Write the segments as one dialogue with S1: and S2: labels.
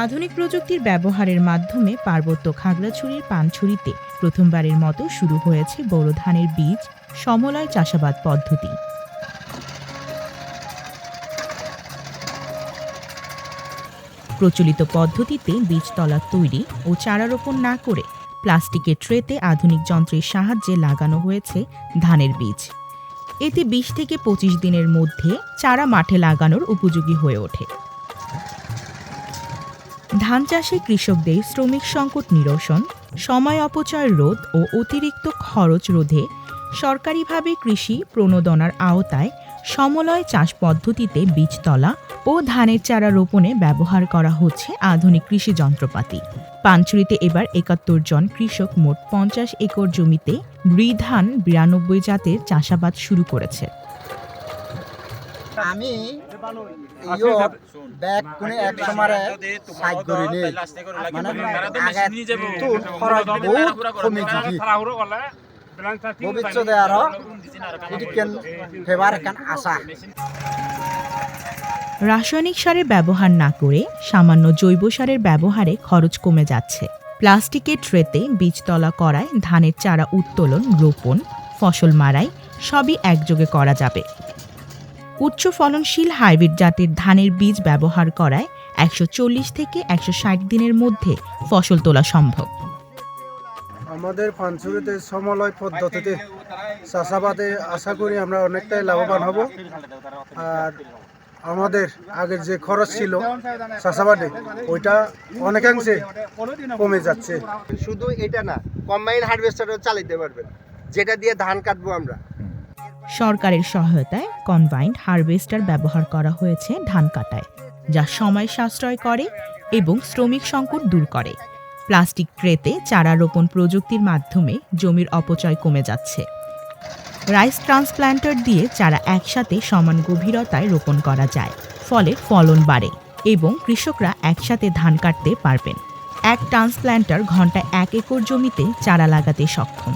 S1: আধুনিক প্রযুক্তির ব্যবহারের মাধ্যমে পার্বত্য খাগড়াছড়ির পানছড়িতে প্রথমবারের মতো শুরু হয়েছে বোরো ধানের বীজ সমলয় চাষাবাদ পদ্ধতি। প্রচলিত পদ্ধতিতে বীজতলা তৈরি ও চারা রোপণ না করে প্লাস্টিকের ট্রেতে আধুনিক যন্ত্রের সাহায্যে লাগানো হয়েছে ধানের বীজ। এতে ২০ থেকে ২৫ দিনের মধ্যে চারা মাঠে লাগানোর উপযোগী হয়ে ওঠে। ধান চাষে কৃষকদের শ্রমিক সংকট নিরসন, সময় অপচয় রোধ ও অতিরিক্ত খরচ রোধে সরকারিভাবে কৃষি প্রণোদনার আওতায় সমলয় চাষ পদ্ধতিতে বীজতলা ও ধানের চারা রোপণে ব্যবহার করা হচ্ছে আধুনিক কৃষি যন্ত্রপাতি। পানছড়িতে এবার ৭১ জন কৃষক মোট ৫০ একর জমিতে ধান ৯২ জাতের চাষাবাদ শুরু করেছে।
S2: আমি ব্যাগ কোনে এক সময় সাইড করে নেই, মানে আগে তো খরচ বহুত কমে গিয়ে ভবিষ্যতে আরো এটি কেন ফেভার কেন আশা।
S1: রাসায়নিক সারের ব্যবহার না করে সামান্য জৈব সারের ব্যবহারে খরচ কমে যাচ্ছে। প্লাস্টিকের ট্রেতে বীজতলা করায় ধানের চারা উত্তোলন, রোপণ, ফসল মাড়াই সবই একযোগে করা যাবে। উচ্চ ফলনশীল হাইব্রিড জাতের ধানের বীজ ব্যবহার করায় ১৪০ থেকে ১৬০ দিনের মধ্যে ফসল তোলা সম্ভব।
S3: আমাদের পানছড়িতে সমলয় পদ্ধতিতে চাষাবাদে আশা করি আমরা অনেকটাই লাভবান হব। আর আমাদের আগের যে খরচ ছিল চাষাবাদে ওইটা অনেকাংশে কমে যাচ্ছে।
S2: শুধু এটা না, কম্বাইন হারভেস্টারও চালাতে পারবেন, যেটা দিয়ে ধান কাটবো আমরা।
S1: সরকারের সহায়তায় কম্বাইন্ড হারভেস্টার ব্যবহার করা হয়েছে ধান কাটায়, যা সময় সাশ্রয় করে এবং শ্রমিক সংকট দূর করে। প্লাস্টিক ট্রেতে চারা রোপণ প্রযুক্তির মাধ্যমে জমির অপচয় কমে যাচ্ছে। রাইস ট্রান্সপ্ল্যান্টার দিয়ে চারা একসাথে সমান গভীরতায় রোপণ করা যায়, ফলে ফলন বাড়ে এবং কৃষকরা একসাথে ধান কাটতে পারবেন। এক ট্রান্সপ্ল্যান্টার ঘন্টায় ১ একর জমিতে চারা লাগাতে সক্ষম।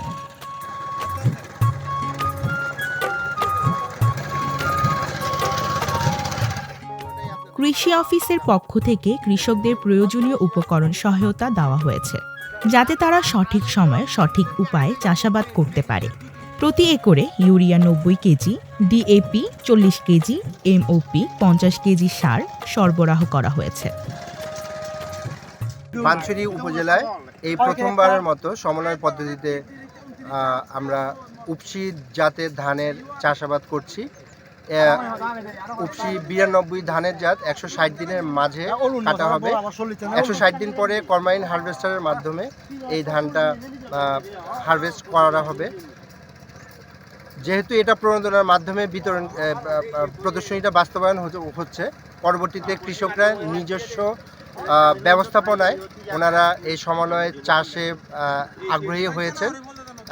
S1: কৃষি অফিসের পক্ষ থেকে কৃষকদের প্রয়োজনীয় উপকরণ সহায়তা দেওয়া হয়েছে, যাতে তারা সঠিক সময়ে সঠিক উপায়ে চাষাবাদ করতে পারে। প্রতি একরে urea ৯০ KG, DAP ৪০ KG, MOP ৫০ KG সার সরবরাহ করা হয়েছে।
S2: পানছড়ি উপজেলায় এই প্রথমবারের মতো সমলয় পদ্ধতিতে আমরা উপসি জাতের ধানের চাষাবাদ করছি। উপসি ৯২ ধানের জাত ১৬০ দিনের মাঝে কাটা হবে। ১৬০ দিন পরে কম্বাইন হারভেস্টারের মাধ্যমে এই ধানটা হারভেস্ট করা হবে। যেহেতু এটা প্রণোদনার মাধ্যমে প্রদর্শনীটা বাস্তবায়ন হচ্ছে, পরবর্তীতে কৃষকরা নিজস্ব ব্যবস্থাপনায় ওনারা এই সমলয় চাষে আগ্রহী হয়েছেন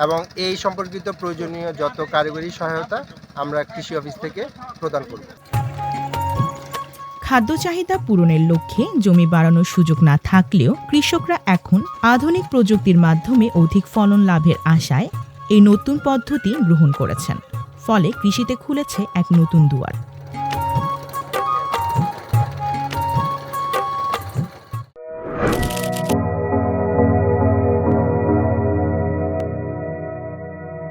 S2: এবং এই সম্পর্কিত প্রয়োজনীয় যত কারিগরি সহায়তা আমরা কৃষি অফিস থেকে প্রদান করব।
S1: খাদ্য চাহিদা পূরণের লক্ষ্যে জমি বাড়ানোর সুযোগ না থাকলেও কৃষকরা এখন আধুনিক প্রযুক্তির মাধ্যমে অধিক ফলন লাভের আশায় এই নতুন পদ্ধতি গ্রহণ করেছেন। ফলে কৃষিতে খুলেছে এক নতুন দুয়ার।